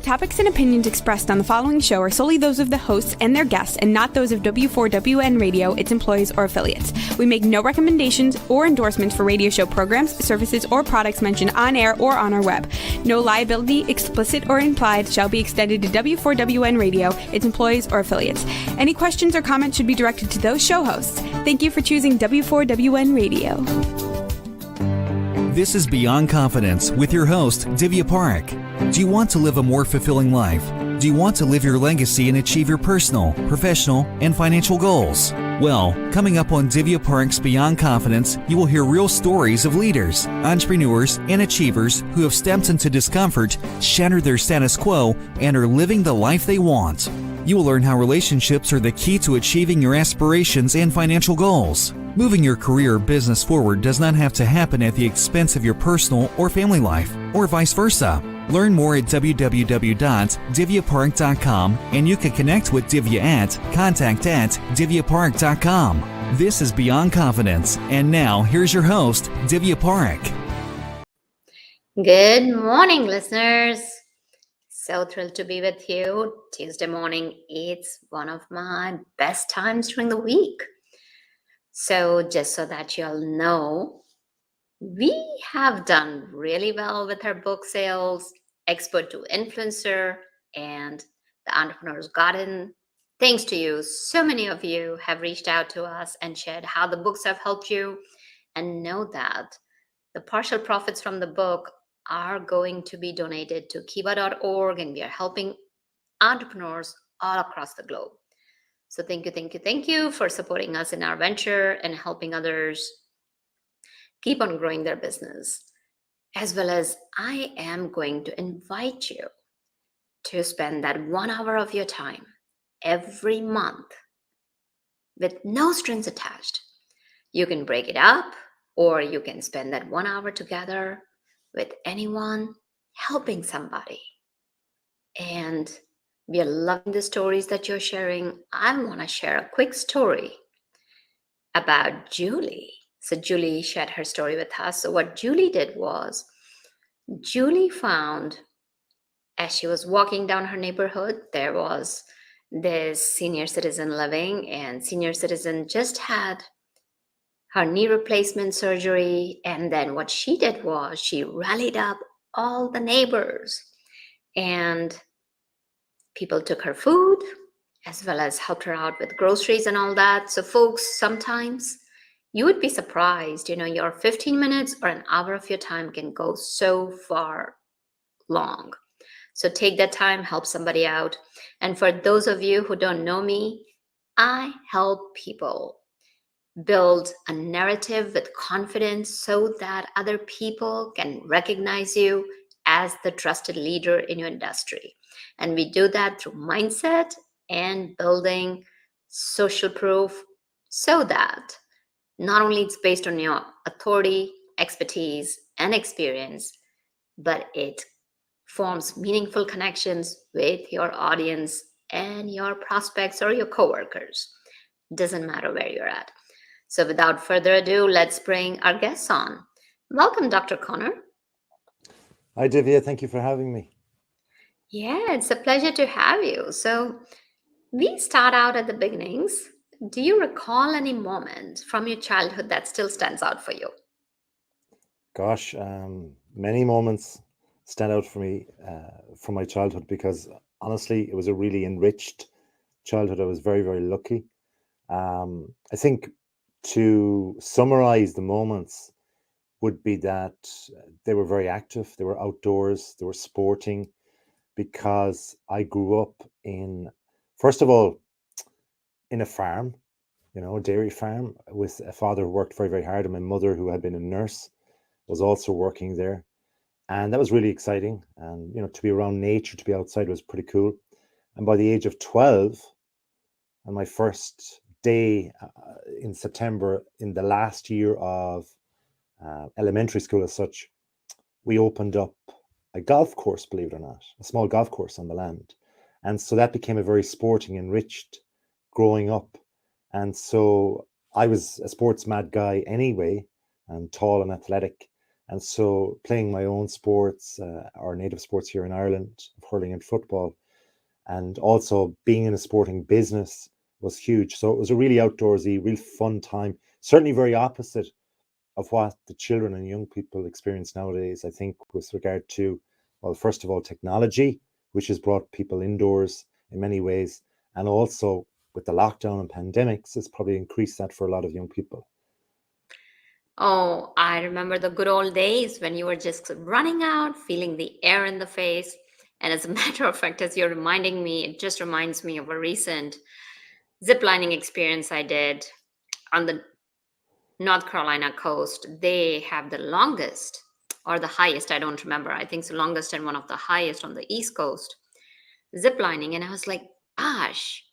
topics and opinions expressed on the following show are solely those of the hosts and their guests and not those of W4WN Radio, its employees, or affiliates. We make no recommendations or endorsements for radio show programs, services, or products mentioned on air or on our web. No liability, explicit or implied, shall be extended to W4WN Radio, its employees, or affiliates. Any questions or comments should be directed to those show hosts. Thank you for choosing W4WN Radio. This is Beyond Confidence with your host, Divya Parekh. Do you want to live a more fulfilling life? Do you want to live your legacy and achieve your personal, professional, and financial goals? Well, coming up on Divya Parekh's Beyond Confidence, you will hear real stories of leaders, entrepreneurs, and achievers who have stepped into discomfort, shattered their status quo, and are living the life they want. You will learn how relationships are the key to achieving your aspirations and financial goals. Moving your career or business forward does not have to happen at the expense of your personal or family life, or vice versa. Learn more at www.divyaparekh.com, and you can connect with Divya at contact@divyaparekh.com. This is Beyond Confidence, and now here's your host, Divya Parekh. Good morning, listeners. So thrilled to be with you. Tuesday morning, it's one of my best times during the week. So just so that you all know, we have done really well with our book sales, Expert to Influencer, and the Entrepreneur's Garden. Thanks to you, so many of you have reached out to us and shared how the books have helped you. And know that the partial profits from the book are going to be donated to kiva.org, and we are helping entrepreneurs all across the globe. So thank you for supporting us in our venture and helping others keep on growing their business. As well as I am going to invite you to spend that 1 hour of your time every month with no strings attached. You can break it up, or you can spend that 1 hour together with anyone, helping somebody. And we are loving the stories that you're sharing. I want to share a quick story about Julie. So Julie shared her story with us. So what Julie did was, Julie found, as she was walking down her neighborhood, there was this senior citizen living, and senior citizen just had her knee replacement surgery. And then what she did was she rallied up all the neighbors, and people took her food as well as helped her out with groceries and all that. So folks, sometimes you would be surprised, your 15 minutes or an hour of your time can go so far long. So take that time, help somebody out. And for those of you who don't know me, I help people build a narrative with confidence so that other people can recognize you as the trusted leader in your industry. And we do that through mindset and building social proof, so that not only it's based on your authority, expertise, and experience, but it forms meaningful connections with your audience and your prospects or your coworkers. Doesn't matter where you're at. So without further ado, let's bring our guests on. Welcome, Dr. Conor. Hi, Divya. Thank you for having me. Yeah, it's a pleasure to have you. So we start out at the beginnings. Do you recall any moment from your childhood that still stands out for you? Gosh, many moments stand out for me from my childhood, because honestly, it was a really enriched childhood. I was very, very lucky. I think to summarize the moments would be that they were very active, they were outdoors, they were sporting, because I grew up first of all, in a farm, a dairy farm, with a father who worked very, very hard, and my mother, who had been a nurse, was also working there. And that was really exciting. And, to be around nature, to be outside, was pretty cool. And by the age of 12, on my first day in September, in the last year of elementary school as such, we opened up a golf course, believe it or not, a small golf course on the land. And so that became a very sporting, enriched growing up. And so I was a sports mad guy anyway, and tall and athletic. And so playing my own sports, our native sports here in Ireland, hurling and football, and also being in a sporting business was huge. So it was a really outdoorsy, real fun time. Certainly very opposite of what the children and young people experience nowadays, I think, with regard to, well, first of all, technology, which has brought people indoors in many ways, and also with the lockdown and pandemics, has probably increased that for a lot of young people. Oh, I remember the good old days when you were just running out, feeling the air in the face. And as a matter of fact, as you're reminding me, it just reminds me of a recent ziplining experience I did on the North Carolina coast. They have the longest or the highest, I don't remember. I think it's the longest and one of the highest on the East Coast ziplining. And I was like, gosh,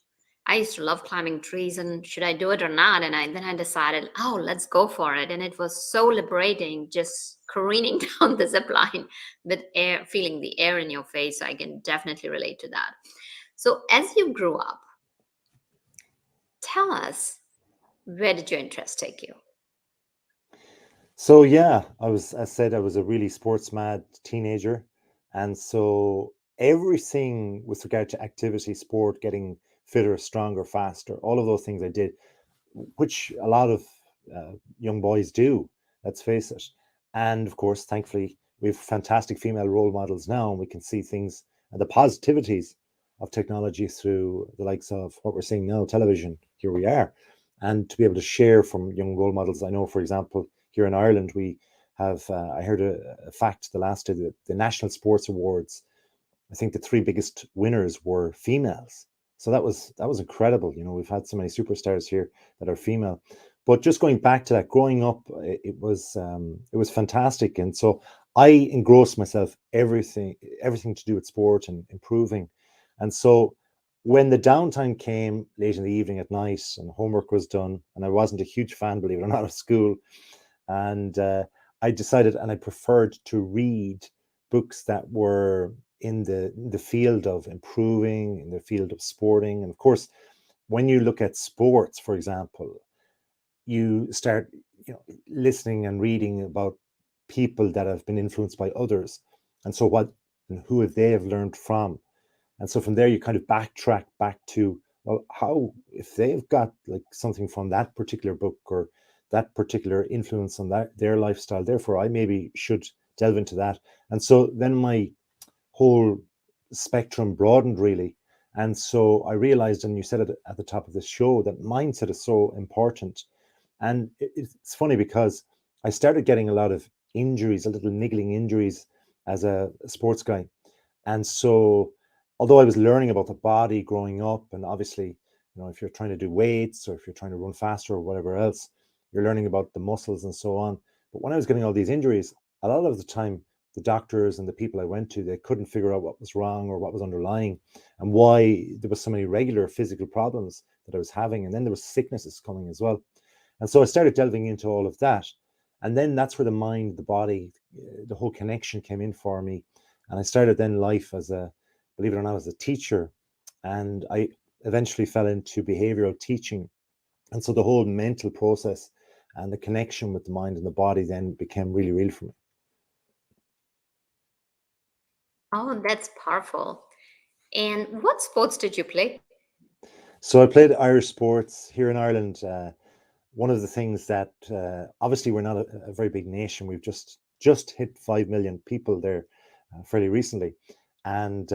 I used to love climbing trees and should I do it or not? And then I decided, oh, let's go for it. And it was so liberating just careening down the zip line with air, feeling the air in your face. I can definitely relate to that. So as you grew up, tell us, where did your interest take you? So yeah, I said, I was a really sports mad teenager. And so everything with regard to activity, sport, getting fitter, stronger, faster, all of those things I did, which a lot of young boys do, let's face it. And of course, thankfully, we have fantastic female role models now, and we can see things and the positivities of technology through the likes of what we're seeing now, television. Here we are. And to be able to share from young role models. I know, for example, here in Ireland, we have, I heard a fact the last day, the National Sports Awards, I think the three biggest winners were females. So that was incredible. You know, we've had so many superstars here that are female. But just going back to that, growing up, it was fantastic. And so I engrossed myself everything to do with sport and improving. And so when the downtime came late in the evening at night and homework was done, and I wasn't a huge fan, believe it or not, of school, and I decided, and I preferred to read books that were in the field of improving, in the field of sporting. And of course, when you look at sports, for example, you start, listening and reading about people that have been influenced by others, and so what and who have they have learned from. And so from there, you kind of backtrack back to, well, how, if they've got like something from that particular book or that particular influence on that their lifestyle, therefore I maybe should delve into that. And so then my whole spectrum broadened really. And so I realized, and you said it at the top of the show, that mindset is so important. And it's funny because I started getting a lot of injuries, a little niggling injuries as a sports guy. And so, although I was learning about the body growing up, and obviously, if you're trying to do weights or if you're trying to run faster or whatever else, you're learning about the muscles and so on. But when I was getting all these injuries, a lot of the time, the doctors and the people I went to, they couldn't figure out what was wrong or what was underlying and why there was so many regular physical problems that I was having. And then there was sicknesses coming as well. And so I started delving into all of that. And then that's where the mind, the body, the whole connection came in for me. And I started then life as believe it or not, as a teacher. And I eventually fell into behavioral teaching. And so the whole mental process and the connection with the mind and the body then became really real for me. Oh, that's powerful. And what sports did you play? So I played Irish sports here in Ireland. One of the things that obviously we're not a very big nation. We've just hit 5 million people there fairly recently. And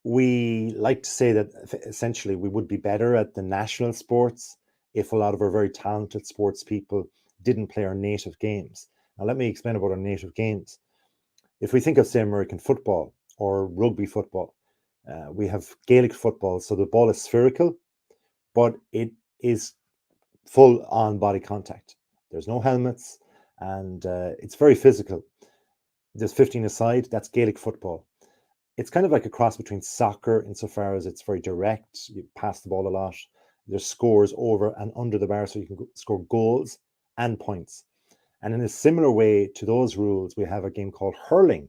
we like to say that essentially we would be better at the national sports if a lot of our very talented sports people didn't play our native games. Now, let me explain about our native games. If we think of, say, American football or rugby football, we have Gaelic football. So the ball is spherical, but it is full on body contact. There's no helmets, and it's very physical. There's 15 aside. That's Gaelic football. It's kind of like a cross between soccer insofar as it's very direct. You pass the ball a lot. There's scores over and under the bar, so you can score goals and points. And in a similar way to those rules, we have a game called hurling,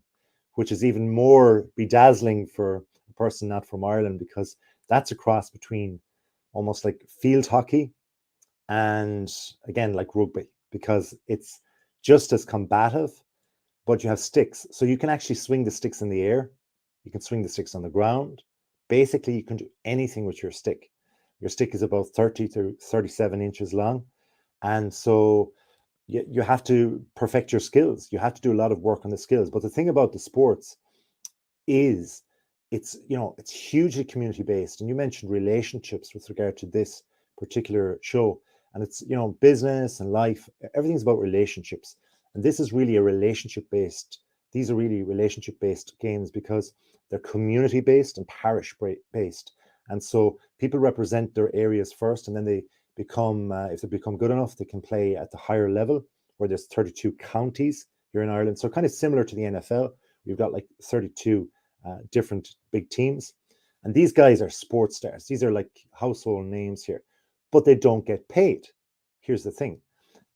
which is even more bedazzling for a person not from Ireland, because that's a cross between almost like field hockey and, again, like rugby, because it's just as combative, but you have sticks. So you can actually swing the sticks in the air. You can swing the sticks on the ground. Basically, you can do anything with your stick. Your stick is about 30 to 37 inches long. And so you have to perfect your skills. You have to do a lot of work on the skills. But the thing about the sports is it's hugely community based. And you mentioned relationships with regard to this particular show. And it's, business and life, everything's about relationships. And this is really these are really relationship based games because they're community based and parish based. And so people represent their areas first, and then they become, if they become good enough, they can play at the higher level where there's 32 counties here in Ireland. So kind of similar to the NFL, we've got like 32 different big teams. And these guys are sports stars. These are like household names here, but they don't get paid. Here's the thing.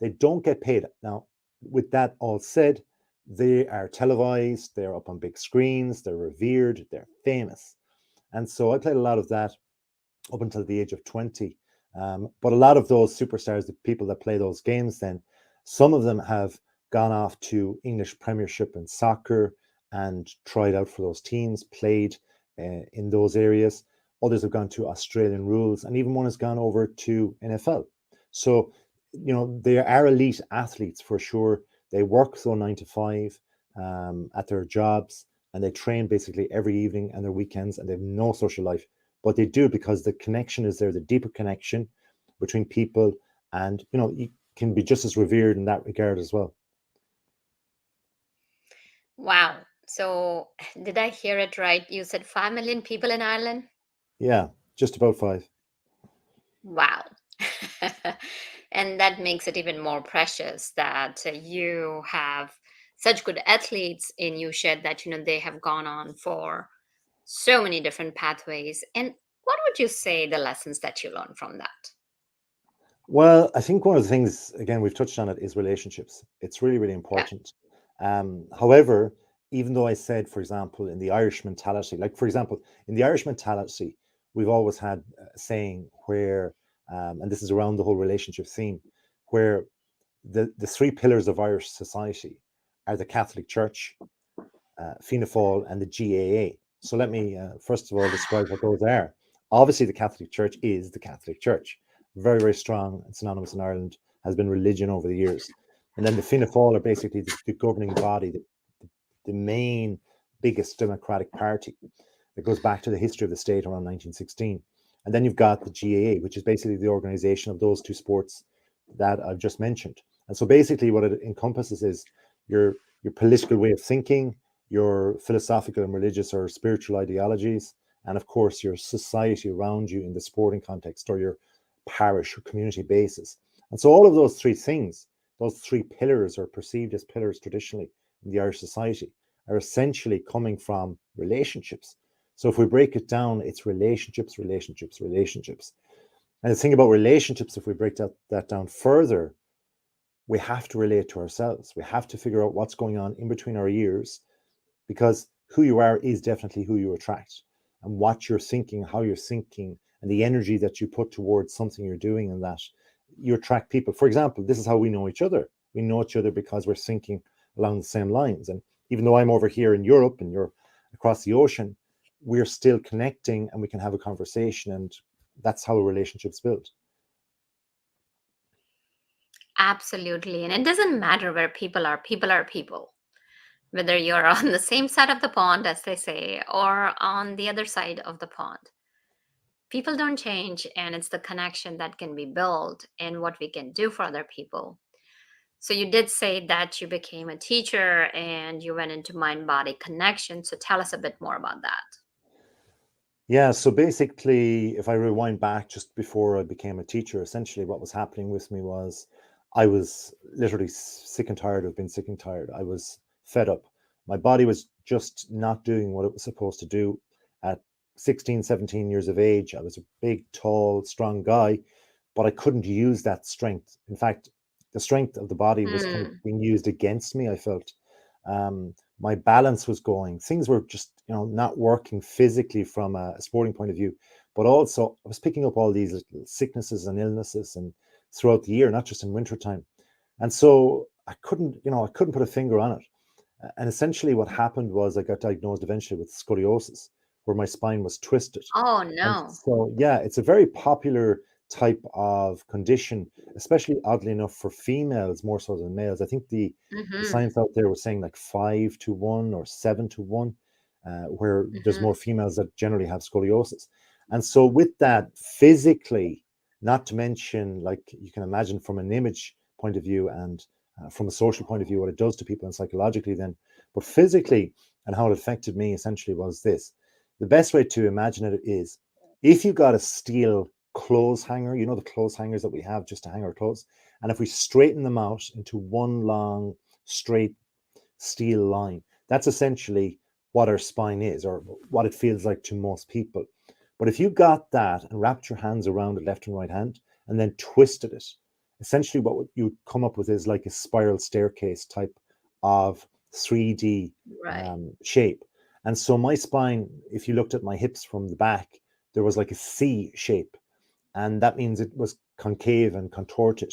They don't get paid. Now, with that all said, they are televised, they're up on big screens, they're revered, they're famous. And so I played a lot of that up until the age of 20. But a lot of those superstars, the people that play those games then, some of them have gone off to English Premiership and soccer and tried out for those teams, played in those areas. Others have gone to Australian rules, and even one has gone over to NFL. So, they are elite athletes for sure. They work 9 to 5 at their jobs, and they train basically every evening and their weekends, and they have no social life. But they do it because the connection is there, the deeper connection between people, and you can be just as revered in that regard as well. Wow. So, did I hear it right? You said 5 million people in Ireland? Yeah, just about 5. Wow. And that makes it even more precious that you have such good athletes and you shared that, they have gone on for so many different pathways. And what would you say the lessons that you learned from that? Well, I think one of the things, again, we've touched on it, is relationships. It's really, really Yeah. important. However, even though I said, for example, in the Irish mentality, like, for example, in the Irish mentality, we've always had a saying where, and this is around the whole relationship theme, where the three pillars of Irish society are the Catholic Church, Fianna Fáil, and the GAA. So let me first of all describe what those are. Obviously, the Catholic Church is the Catholic Church, very, very strong and synonymous in Ireland, has been religion over the years. And then the Fianna Fáil are basically the governing body, the main, biggest democratic party that goes back to the history of the state around 1916. And then you've got the GAA, which is basically the organization of those two sports that I've just mentioned. And so basically what it encompasses is your political way of thinking, your philosophical and religious or spiritual ideologies, and of course your society around you in the sporting context or your parish or community basis. And so all of those three things, those three pillars, are perceived as pillars traditionally in the Irish society, are essentially coming from relationships. So if we break it down, it's relationships, relationships, relationships. And the thing about relationships, if we break that down further, we have to relate to ourselves. We have to figure out what's going on in between our ears, because who you are is definitely who you attract, and what you're thinking, how you're thinking, and the energy that you put towards something you're doing, and that you attract people. For example, this is how we know each other. We know each other because we're thinking along the same lines. And even though I'm over here in Europe and you're across the ocean, we're still connecting and we can have a conversation, and that's how a relationship's built. Absolutely. And it doesn't matter where people are people. Whether you're on the same side of the pond, as they say, or on the other side of the pond. People don't change, and it's the connection that can be built and what we can do for other people. So, you did say that you became a teacher and you went into mind body connection. So, tell us a bit more about that. Yeah, so basically, if I rewind back just before I became a teacher, essentially what was happening with me was I was literally sick and tired of being sick and tired. I was fed up. My body was just not doing what it was supposed to do. At 16, 17 years of age, I was a big, tall, strong guy, but I couldn't use that strength. In fact, the strength of the body was kind of Hmm. being used against me, I felt. My balance was going. Things were just, not working physically from a sporting point of view, but also I was picking up all these little sicknesses and illnesses and throughout the year, not just in wintertime. And so I couldn't put a finger on it. And essentially what happened was I got diagnosed eventually with scoliosis, where my spine was twisted. Oh, And no. so, yeah, it's a very popular type of condition, especially oddly enough for females more so than males. I think the Mm-hmm. science out there was saying like 5-1 or 7-1, where there's Mm-hmm. more females that generally have scoliosis. And so with that, physically, not to mention, like you can imagine from an image point of view and from a social point of view, what it does to people and psychologically then, but physically and how it affected me essentially was this. The best way to imagine it is if you got a steel clothes hanger, the clothes hangers that we have just to hang our clothes, and if we straighten them out into one long, straight steel line, that's essentially what our spine is, or what it feels like to most people. But if you got that and wrapped your hands around it, left and right hand, and then twisted it, essentially what you come up with is like a spiral staircase type of 3D Right. shape. And so my spine, if you looked at my hips from the back, there was like a C shape, and that means it was concave and contorted.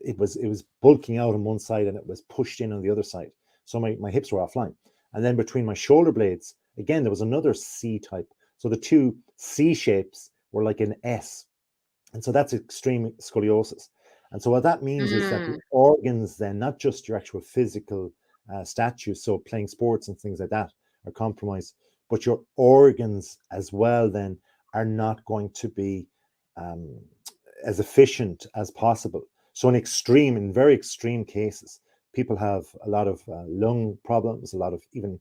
It was bulking out on one side and it was pushed in on the other side. So my hips were offline. And then between my shoulder blades, again, there was another C type. So the two C shapes were like an S. And so that's extreme scoliosis. And so what that means is that the Mm. organs then, not just your actual physical status, so playing sports and things like that are compromised, but your organs as well then are not going to be um, as efficient as possible. So in very extreme cases, people have a lot of lung problems, a lot of even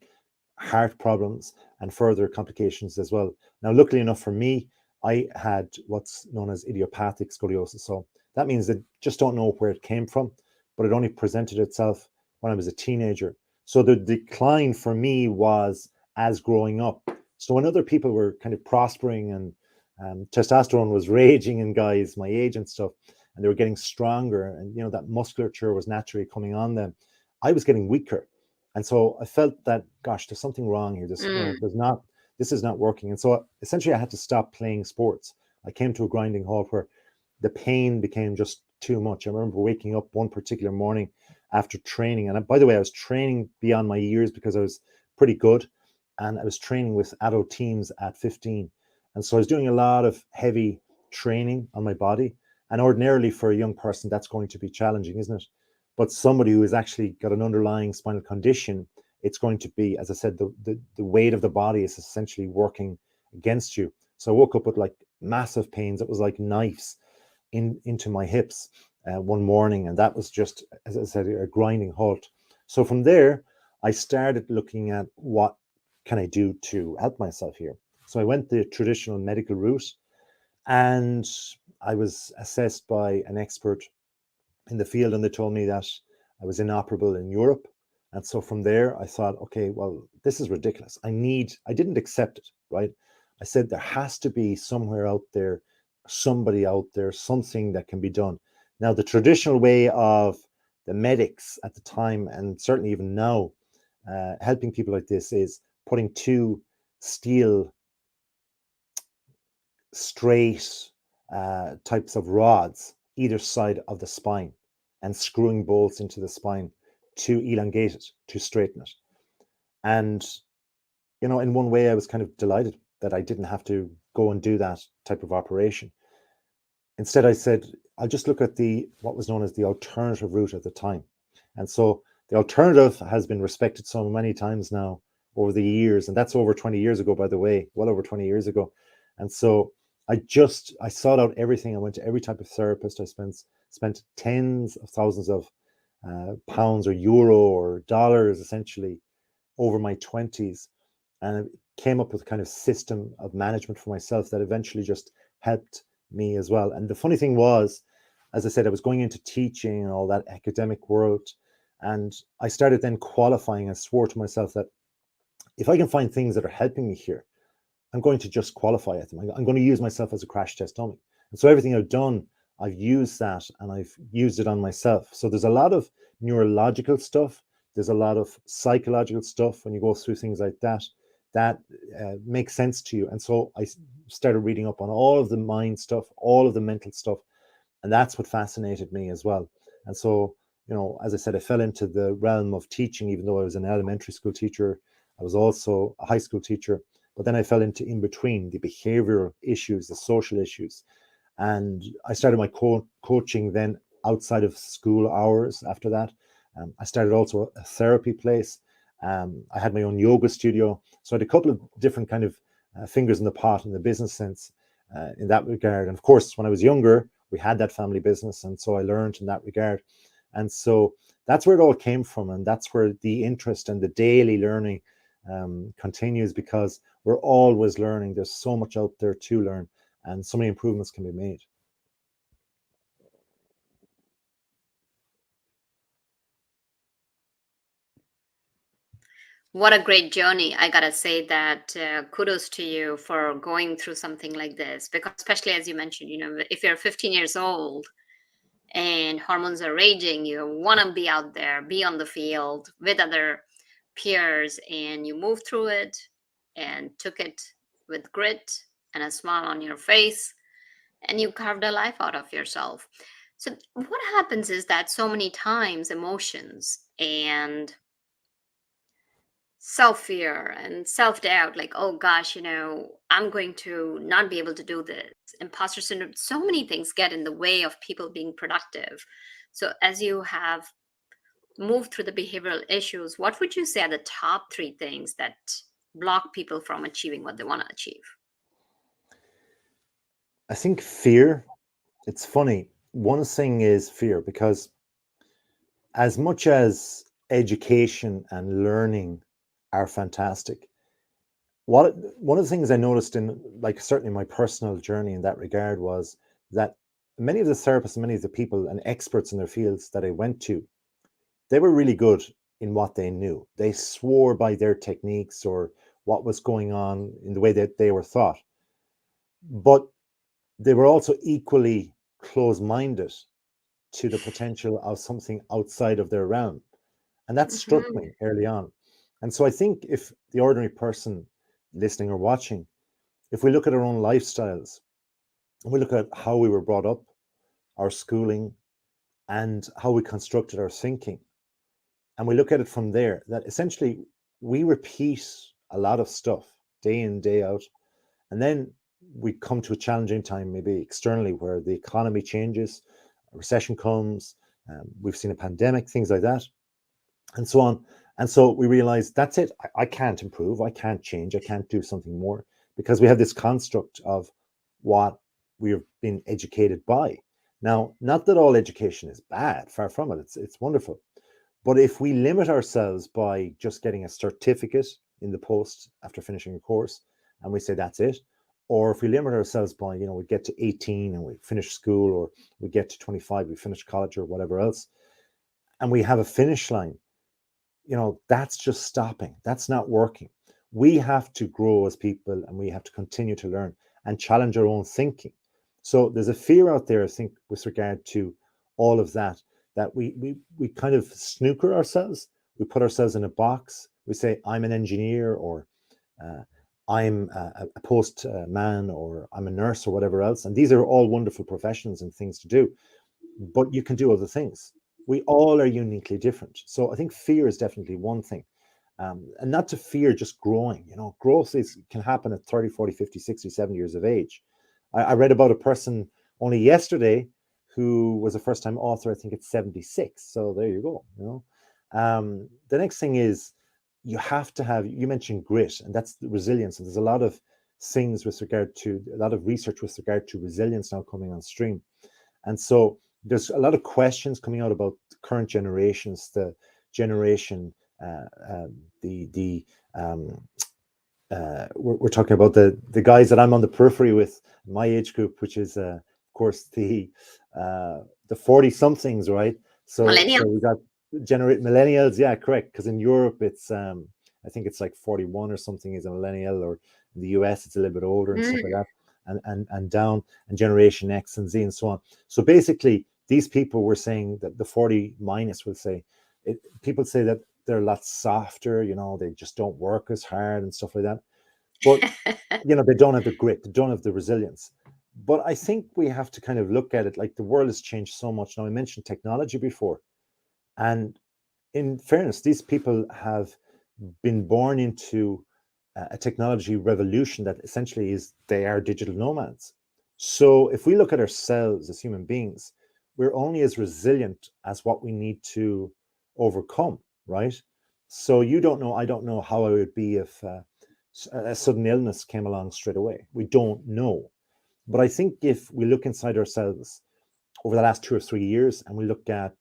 heart problems, and further complications as well. Now, luckily enough for me, I had what's known as idiopathic scoliosis. So that means that just don't know where it came from, but it only presented itself when I was a teenager. So the decline for me was as growing up. So when other people were kind of prospering and testosterone was raging in guys my age and stuff, and they were getting stronger, and that musculature was naturally coming on them, I was getting weaker. And so I felt that, gosh, there's something wrong here. Mm. This is not working. And so essentially I had to stop playing sports. I came to a grinding halt where the pain became just too much. I remember waking up one particular morning after training. And by the way, I was training beyond my years because I was pretty good. And I was training with adult teams at 15. And so I was doing a lot of heavy training on my body. And ordinarily for a young person, that's going to be challenging, isn't it? But somebody who has actually got an underlying spinal condition, it's going to be, as I said, the weight of the body is essentially working against you. So I woke up with like massive pains. It was like knives into my hips one morning, and that was just, as I said, a grinding halt. So from there, I started looking at what can I do to help myself here. So I went the traditional medical route, and I was assessed by an expert in the field, and they told me that I was inoperable in Europe. And so from there, I thought, okay, well, this is ridiculous. I didn't accept it, right? I said, there has to be somewhere out there, somebody out there, something that can be done. Now, the traditional way of the medics at the time, and certainly even now, helping people like this is putting two steel straight types of rods either side of the spine and screwing bolts into the spine to elongate it, to straighten it. And, in one way, I was kind of delighted that I didn't have to go and do that type of operation. Instead, I said, I'll just look at what was known as the alternative route at the time. And so the alternative has been respected so many times now over the years. And that's over 20 years ago, by the way, well over 20 years ago. And so I sought out everything. I went to every type of therapist. I spent tens of thousands of pounds or euro or dollars essentially over my 20s, and I came up with a kind of system of management for myself that eventually just helped me as well. And the funny thing was, as I said, I was going into teaching and all that academic world, and I started then qualifying. I swore to myself that if I can find things that are helping me here, I'm going to just qualify at them. I'm going to use myself as a crash test dummy. And so everything I've done, I've used that and I've used it on myself. So there's a lot of neurological stuff. There's a lot of psychological stuff when you go through things like that, that makes sense to you. And so I started reading up on all of the mind stuff, all of the mental stuff. And that's what fascinated me as well. And so as I said, I fell into the realm of teaching, even though I was an elementary school teacher. I was also a high school teacher, but then I fell into in between the behavioral issues, the social issues. And I started my coaching then outside of school hours after that. I started also a therapy place. I had my own yoga studio. So I had a couple of different kind of fingers in the pot in the business sense in that regard. And of course, when I was younger, we had that family business. And so I learned in that regard. And so that's where it all came from. And that's where the interest and the daily learning continues, because we're always learning. There's so much out there to learn, and so many improvements can be made. What a great journey. I gotta say that kudos to you for going through something like this, because especially as you mentioned, if you're 15 years old and hormones are raging, you want to be out there, be on the field with other peers, and you move through it and took it with grit and a smile on your face, and you carved a life out of yourself. So what happens is that so many times emotions and self-fear and self-doubt, like, oh gosh, I'm going to not be able to do this, imposter syndrome, so many things get in the way of people being productive. So as you have moved through the behavioral issues, what would you say are the top three things that block people from achieving what they want to achieve? I think fear. It's funny. One thing is fear, because as much as education and learning are fantastic, one of the things I noticed in, like, certainly my personal journey in that regard, was that many of the therapists, many of the people and experts in their fields that I went to, they were really good in what they knew. They swore by their techniques or what was going on in the way that they were thought. But they were also equally close-minded to the potential of something outside of their realm. And that struck Mhm. me early on. And so I think if the ordinary person listening or watching, if we look at our own lifestyles, and we look at how we were brought up, our schooling, and how we constructed our thinking, and we look at it from there, that essentially we repeat a lot of stuff day in, day out. And then we come to a challenging time, maybe externally, where the economy changes, a recession comes, we've seen a pandemic, things like that, and so on. And so we realize that's it. I can't improve. I can't change. I can't do something more, because we have this construct of what we've been educated by. Now, not that all education is bad, far from it. It's wonderful. But if we limit ourselves by just getting a certificate in the post after finishing a course, and we say that's it, or if we limit ourselves by, we get to 18 and we finish school, or we get to 25, we finish college or whatever else, and we have a finish line, that's just stopping. That's not working. We have to grow as people, and we have to continue to learn and challenge our own thinking. So there's a fear out there, I think, with regard to all of that, that we kind of snooker ourselves. We put ourselves in a box. We say, I'm an engineer, or uh, I'm a postman, or I'm a nurse, or whatever else. And these are all wonderful professions and things to do, but you can do other things. We all are uniquely different. So I think fear is definitely one thing. And not to fear just growing. Growth can happen at 30, 40, 50, 60, 70 years of age. I read about a person only yesterday who was a first-time author, I think it's 76. So there you go. The next thing is, you have to have, you mentioned grit, and that's the resilience. And there's a lot of things with regard to, a lot of research with regard to resilience now coming on stream. And so there's a lot of questions coming out about current generations, the generation, um, we're talking about the guys that I'm on the periphery with, my age group, which is of course the 40 somethings, right? So Millennial. we got generate millennials, yeah, correct. Because in Europe it's I think it's like 41 or something is a millennial, or in the US it's a little bit older and stuff like that, and down, and Generation X and Z and so on. So basically, these people were saying that the 40 minus will say, people say that they're a lot softer, they just don't work as hard and stuff like that. But, they don't have the grit, they don't have the resilience. But I think we have to kind of look at it like the world has changed so much. Now, I mentioned technology before. And in fairness, these people have been born into a technology revolution that essentially is they are digital nomads. So if we look at ourselves as human beings, we're only as resilient as what we need to overcome, right? So you don't know, I don't know how I would be if a sudden illness came along straight away. We don't know. But I think if we look inside ourselves over the last 2 or 3 years and we look at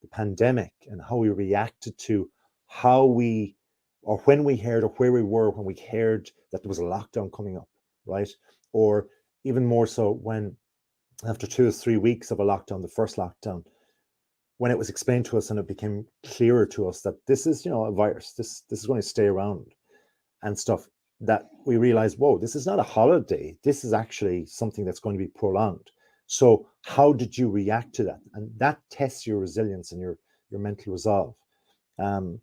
the pandemic and how we reacted to how we or when we heard or where we were when we heard that there was a lockdown coming up, right? Or even more so when after 2 or 3 weeks of a lockdown, the first lockdown, when it was explained to us and it became clearer to us that this is, a virus, this is going to stay around and stuff, that we realized, whoa, this is not a holiday. This is actually something that's going to be prolonged. So how did you react to that? And that tests your resilience and your mental resolve. The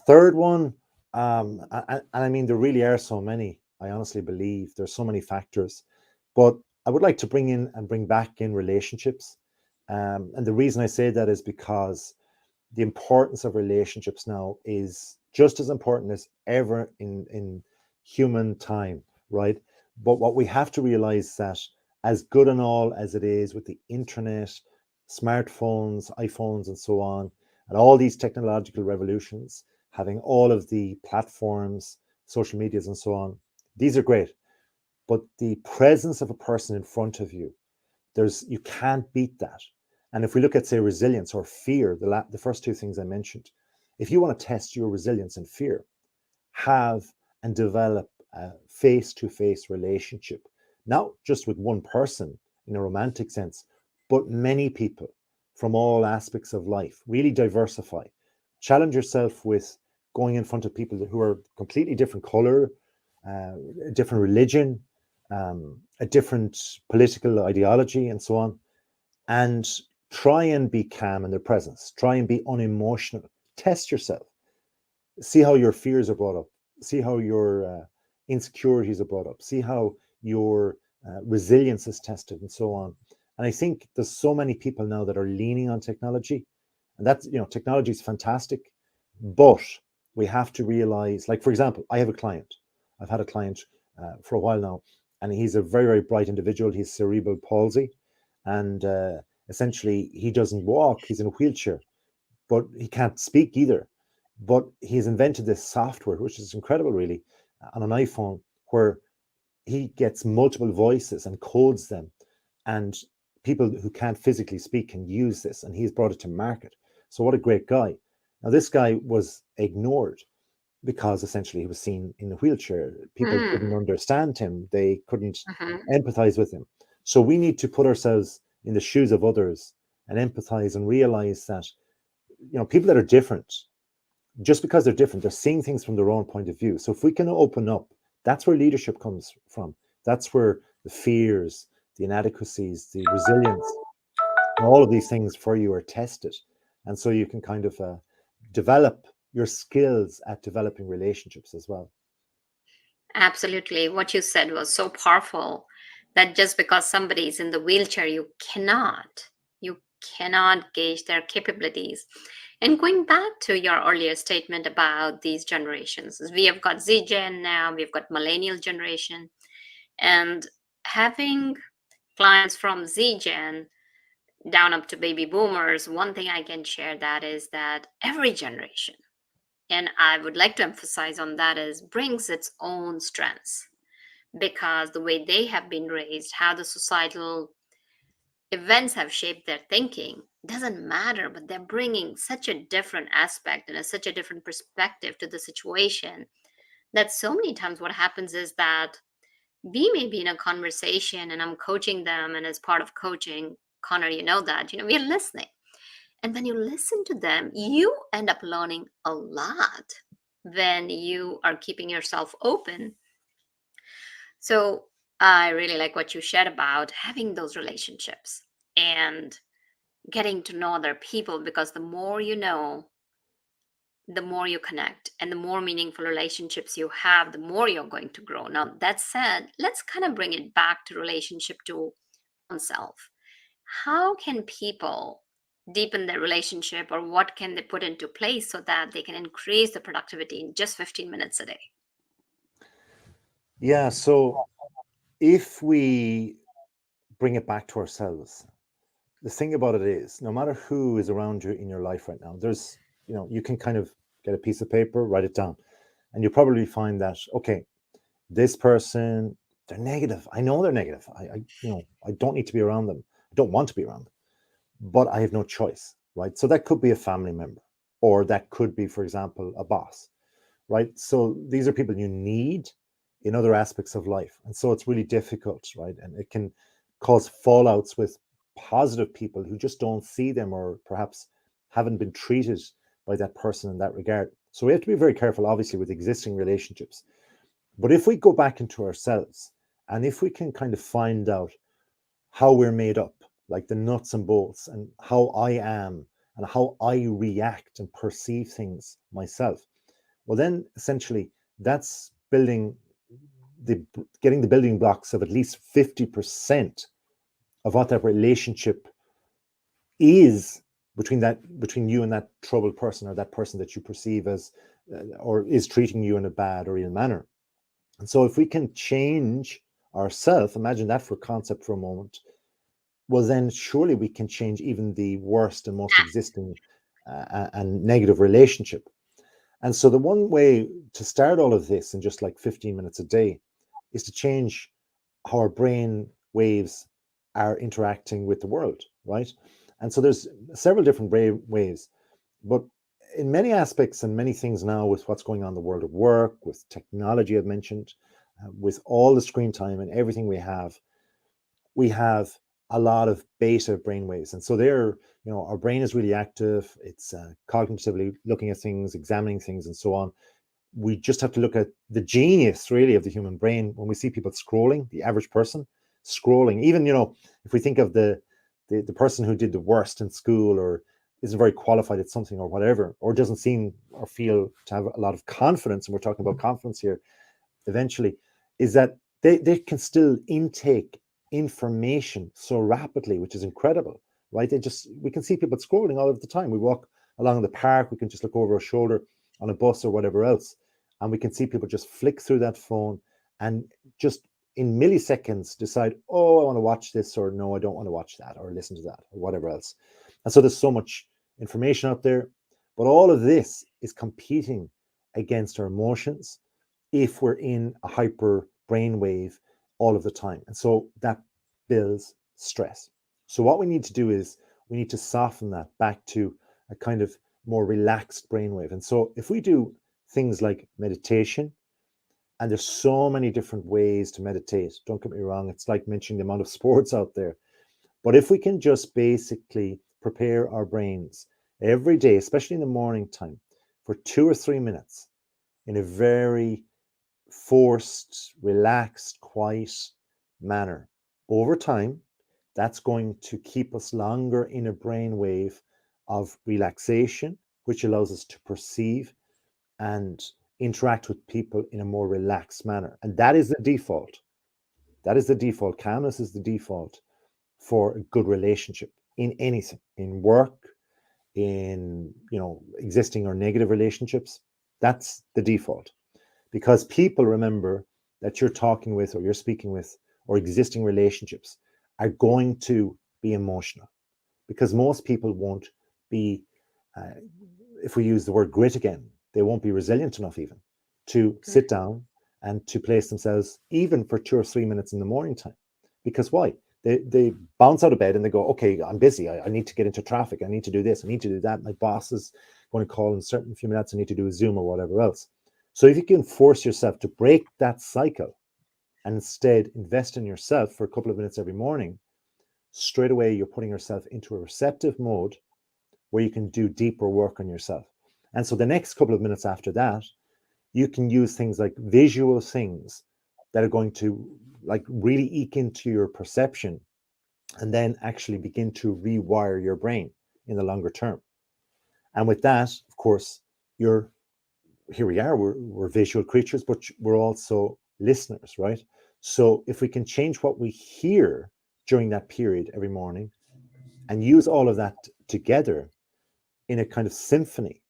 third one, and I mean, there really are so many. I honestly believe there's so many factors, but I would like to bring back in relationships. And the reason I say that is because the importance of relationships now is just as important as ever in human time, right? But what we have to realize that as good and all as it is with the internet, smartphones, iPhones, and so on, and all these technological revolutions, having all of the platforms, social medias, and so on, these are great. But the presence of a person in front of you, you can't beat that. And if we look at, say, resilience or fear, the first two things I mentioned, if you want to test your resilience and fear, have and develop a face-to-face relationship, not just with one person in a romantic sense, but many people from all aspects of life. Really diversify. Challenge yourself with going in front of people who are completely different color, a different religion, a different political ideology, and so on, and try and be calm in their presence. Try and be unemotional. Test yourself. See how your fears are brought up. See how your insecurities are brought up. See how your resilience is tested, and so on. And I think there's so many people now that are leaning on technology, and that's, technology is fantastic, but we have to realize, like, for example, I have a client. I've had a client for a while now, and he's a very, very bright individual. He's cerebral palsy, and essentially he doesn't walk. He's in a wheelchair, but he can't speak either. But he's invented this software, which is incredible, really, on an iPhone, where he gets multiple voices and codes them, and people who can't physically speak can use this, and he's brought it to market. So what a great guy. Now, this guy was ignored because essentially he was seen in a wheelchair. People couldn't understand him. They couldn't empathize with him. So we need to put ourselves in the shoes of others and empathize and realize that, people that are different, just because they're different, they're seeing things from their own point of view. So if we can open up, that's where leadership comes from. That's where the fears, the inadequacies, the resilience, all of these things for you are tested. And so you can kind of develop your skills at developing relationships as well. Absolutely. What you said was so powerful that just because somebody is in the wheelchair, you cannot gauge their capabilities. And going back to your earlier statement about these generations, we have got Z Gen now, we've got millennial generation, and having clients from Z Gen down up to baby boomers, one thing I can share that is that every generation, and I would like to emphasize on that, is brings its own strengths, because the way they have been raised, how the societal events have shaped their thinking doesn't matter, but they're bringing such a different aspect and such a different perspective to the situation, that so many times what happens is that we may be in a conversation and I'm coaching them, and as part of coaching, Connor, you know that, we're listening. And when you listen to them, you end up learning a lot when you are keeping yourself open. So I really like what you shared about having those relationships and getting to know other people, because the more you know, the more you connect, and the more meaningful relationships you have, the more you're going to grow. Now, that said, let's kind of bring it back to relationship to oneself. How can people deepen their relationship, or what can they put into place so that they can increase the productivity in just 15 minutes a day? Yeah, so if we bring it back to ourselves, the thing about it is, no matter who is around you in your life right now, there's, you can kind of get a piece of paper, write it down, and you'll probably find that, okay, this person, they're negative. I know they're negative. I don't need to be around them. I don't want to be around them, but I have no choice, right? So that could be a family member, or that could be, for example, a boss, right? So these are people you need in other aspects of life. And so it's really difficult, right? And it can cause fallouts with positive people who just don't see them, or perhaps haven't been treated by that person in that regard. So we have to be very careful, obviously, with existing relationships. But if we go back into ourselves, and if we can kind of find out how we're made up, like the nuts and bolts, and how I am and how I react and perceive things myself, well, then essentially that's getting the building blocks of at least 50% of what that relationship is between you and that troubled person, or that person that you perceive as or is treating you in a bad or ill manner. And so if we can change ourselves, imagine that for concept for a moment, well, then surely we can change even the worst and most existing and negative relationship. And so the one way to start all of this in just like 15 minutes a day is to change how our brain waves are interacting with the world, right? And so there's several different waves, but in many aspects and many things now, with what's going on in the world of work, with technology I've mentioned, with all the screen time and everything we have a lot of beta brainwaves. And so our brain is really active. It's cognitively looking at things, examining things, and so on. We just have to look at the genius, really, of the human brain when we see people scrolling, the average person scrolling. Even, if we think of the person who did the worst in school, or isn't very qualified at something, or whatever, or doesn't seem or feel to have a lot of confidence, and we're talking about confidence here eventually, is that they can still intake information so rapidly, which is incredible, right? We can see people scrolling all of the time. We walk along the park, we can just look over our shoulder on a bus or whatever else, and we can see people just flick through that phone and just in milliseconds decide, oh, I want to watch this, or no, I don't want to watch that, or listen to that, or whatever else. And so there's so much information out there, but all of this is competing against our emotions if we're in a hyper brainwave all of the time. And so that builds stress. So what we need to do is we need to soften that back to a kind of more relaxed brainwave. And so if we do things like meditation, and there's so many different ways to meditate, don't get me wrong, it's like mentioning the amount of sports out there. But if we can just basically prepare our brains every day, especially in the morning time, for 2 or 3 minutes in a very forced, relaxed, quiet manner, over time, that's going to keep us longer in a brainwave of relaxation, which allows us to perceive and interact with people in a more relaxed manner. And that is the default. That is the default. Calmness is the default for a good relationship in anything, in work, in existing or negative relationships. That's the default, because people remember that you're talking with, or you're speaking with, or existing relationships are going to be emotional, because most people won't be, if we use the word grit again, they won't be resilient enough even to sit down and to place themselves even for 2 or 3 minutes in the morning time. Because why? They bounce out of bed and they go, okay, I'm busy. I need to get into traffic. I need to do this. I need to do that. My boss is going to call in a certain few minutes. I need to do a Zoom or whatever else. So if you can force yourself to break that cycle and instead invest in yourself for a couple of minutes every morning, straight away you're putting yourself into a receptive mode where you can do deeper work on yourself. And so the next couple of minutes after that, you can use things like visual things that are going to like really eke into your perception, and then actually begin to rewire your brain in the longer term. And with that, of course, here we are, we're visual creatures, but we're also listeners, right? So if we can change what we hear during that period every morning and use all of that together in a kind of symphony,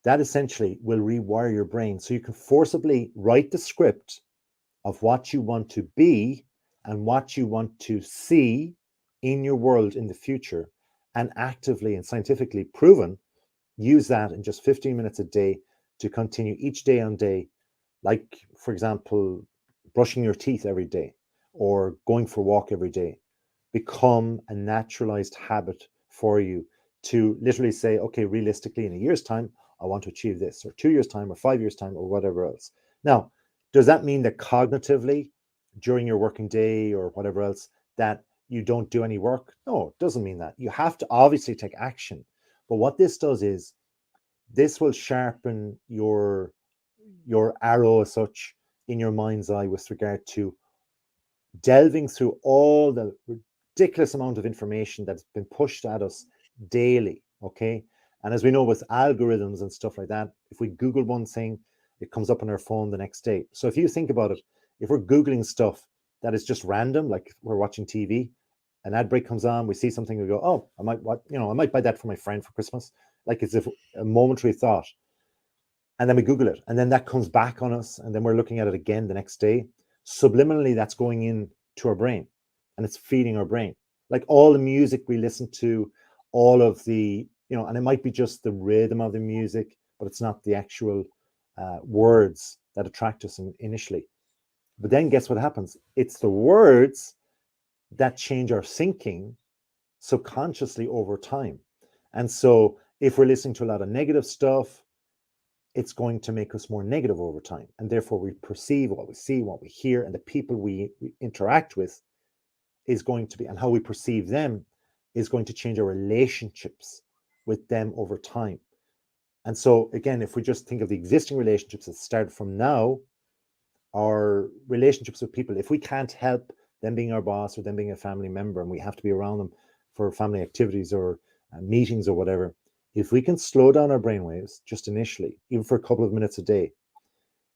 that essentially will rewire your brain. So you can forcibly write the script of what you want to be and what you want to see in your world in the future, and actively and scientifically proven, use that in just 15 minutes a day to continue each day on day. Like, for example, brushing your teeth every day or going for a walk every day, become a naturalized habit for you to literally say, okay, realistically, in a year's time, I want to achieve this, or 2 years' time, or 5 years' time, or whatever else. Now, does that mean that cognitively, during your working day or whatever else, that you don't do any work? No, it doesn't mean that. You have to obviously take action. But what this does is this will sharpen your arrow as such in your mind's eye with regard to delving through all the ridiculous amount of information that's been pushed at us daily. Okay. And as we know, with algorithms and stuff like that, if we Google one thing, it comes up on our phone the next day. So if you think about it, if we're Googling stuff that is just random, like we're watching TV, an ad break comes on, we see something, we go, oh, I might buy that for my friend for Christmas. Like, as if a momentary thought. And then we Google it, and then that comes back on us, and then we're looking at it again the next day. Subliminally, that's going into our brain, and it's feeding our brain. Like all the music we listen to, all of the, and it might be just the rhythm of the music, but it's not the actual words that attract us initially. But then guess what happens? It's the words that change our thinking subconsciously over time. And so if we're listening to a lot of negative stuff, it's going to make us more negative over time. And therefore we perceive what we see, what we hear, and the people we interact with is going to be, and how we perceive them is going to change our relationships with them over time. And so again, if we just think of the existing relationships that start from now, our relationships with people, if we can't help them being our boss or them being a family member, and we have to be around them for family activities or meetings or whatever, if we can slow down our brainwaves just initially, even for a couple of minutes a day,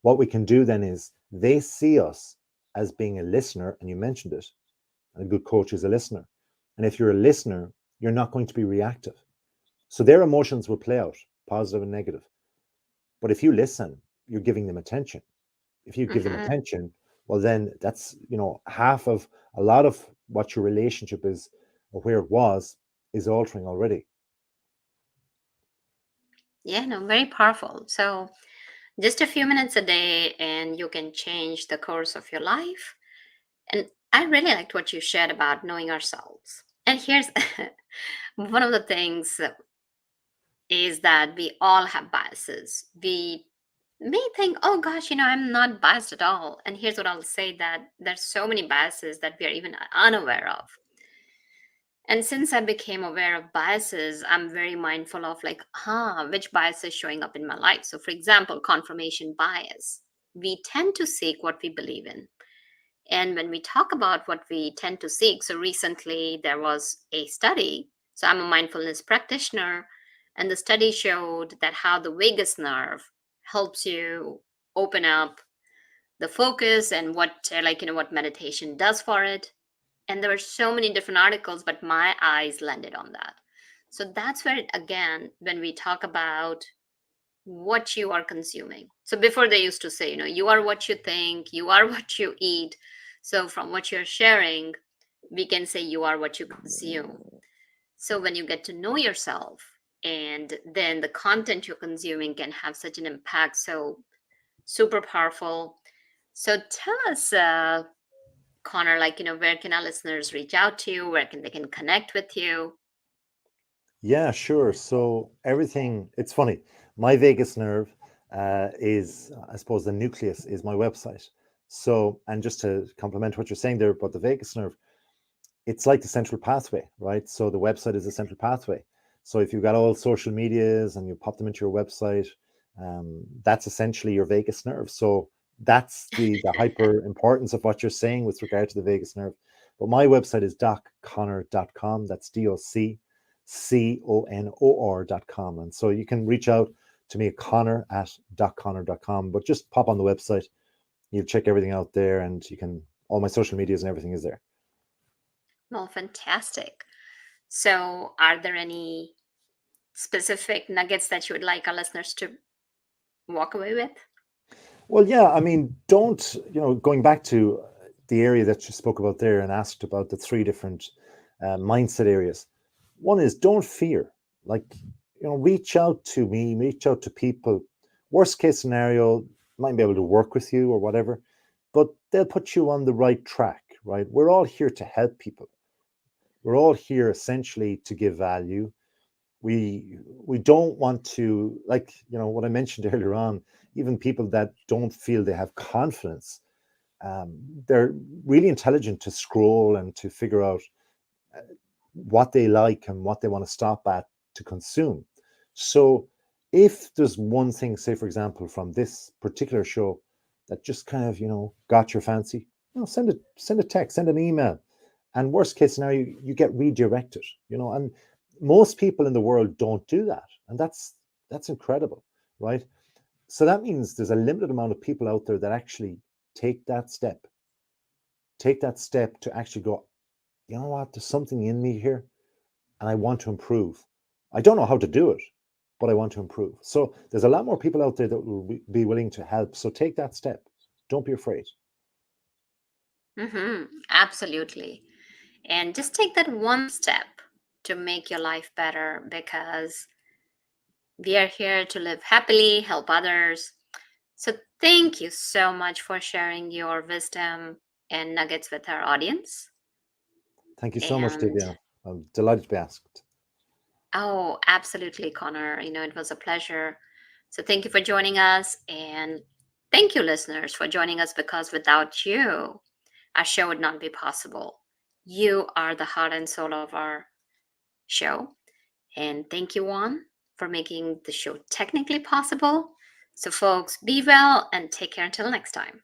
what we can do then is they see us as being a listener, and you mentioned it, and a good coach is a listener. And if you're a listener, you're not going to be reactive. So their emotions will play out, positive and negative. But if you listen, you're giving them attention. If you give them attention, well, then that's, half of a lot of what your relationship is, or where it was, is altering already. Yeah, no, very powerful. So just a few minutes a day and you can change the course of your life. And I really liked what you shared about knowing ourselves. And here's one of the things is that we all have biases. We may think, oh gosh, I'm not biased at all. And here's what I'll say, that there's so many biases that we are even unaware of. And since I became aware of biases, I'm very mindful of which bias is showing up in my life. So for example, confirmation bias. We tend to seek what we believe in. And when we talk about what we tend to seek, so recently there was a study. So I'm a mindfulness practitioner, and the study showed that how the vagus nerve helps you open up the focus, and what what meditation does for it. And there were so many different articles, but my eyes landed on that. So that's where, again, when we talk about what you are consuming. So before they used to say, you are what you think, you are what you eat. So from what you're sharing, we can say you are what you consume. So when you get to know yourself, and then the content you're consuming can have such an impact. So super powerful. So tell us, Conor, where can our listeners reach out to you? Where they can connect with you? Yeah, sure. So everything, it's funny. My vagus nerve is, I suppose, the nucleus is my website. So, and just to complement what you're saying there about the vagus nerve, it's like the central pathway, right? So the website is the central pathway. So if you've got all social medias and you pop them into your website, that's essentially your vagus nerve. So that's the hyper importance of what you're saying with regard to the vagus nerve. But my website is docconor.com. That's DOCCONOR.com. And so you can reach out to me at Conor@docconor.com, but just pop on the website. You'll check everything out there, and you can, all my social medias and everything is there. Well, fantastic. So are there any specific nuggets that you would like our listeners to walk away with? Well, yeah, I mean, don't, going back to the area that you spoke about there and asked about the three different mindset areas. One is don't fear. Like, reach out to me, reach out to people. Worst case scenario, might be able to work with you or whatever, but they'll put you on the right track, right? We're all here to help people. We're all here essentially to give value. We don't want to, like, what I mentioned earlier on, even people that don't feel they have confidence, they're really intelligent to scroll and to figure out what they like and what they want to stop at to consume. So if there's one thing, say, for example, from this particular show that just kind of, got your fancy, send a text, send an email. And worst case scenario, you get redirected, and most people in the world don't do that. And that's incredible, right? So that means there's a limited amount of people out there that actually take that step to actually go, you know what, there's something in me here and I want to improve. I don't know how to do it, but I want to improve. So there's a lot more people out there that will be willing to help. So take that step. Don't be afraid. Absolutely. And just take that one step to make your life better, because we are here to live happily, help others. So thank you so much for sharing your wisdom and nuggets with our audience. Thank you so much, Divya. I'm delighted to be asked. Oh, absolutely, Conor. It was a pleasure. So thank you for joining us. And thank you, listeners, for joining us, because without you, our show would not be possible. You are the heart and soul of our show. And thank you, Juan, for making the show technically possible. So, folks, be well and take care until next time.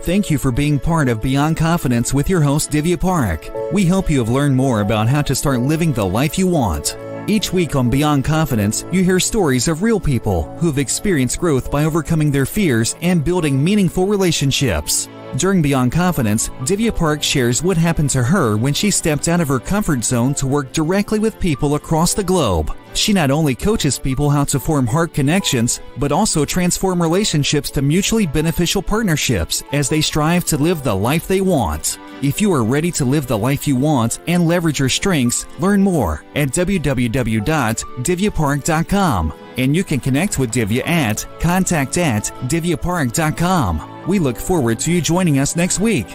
Thank you for being part of Beyond Confidence with your host, Divya Parekh. We hope you have learned more about how to start living the life you want. Each week on Beyond Confidence, you hear stories of real people who've experienced growth by overcoming their fears and building meaningful relationships. During Beyond Confidence, Divya Parekh shares what happened to her when she stepped out of her comfort zone to work directly with people across the globe. She not only coaches people how to form heart connections, but also transform relationships to mutually beneficial partnerships as they strive to live the life they want. If you are ready to live the life you want and leverage your strengths, learn more at www.divyaparekh.com. And you can connect with Divya at contact@divyaparekh.com. We look forward to you joining us next week.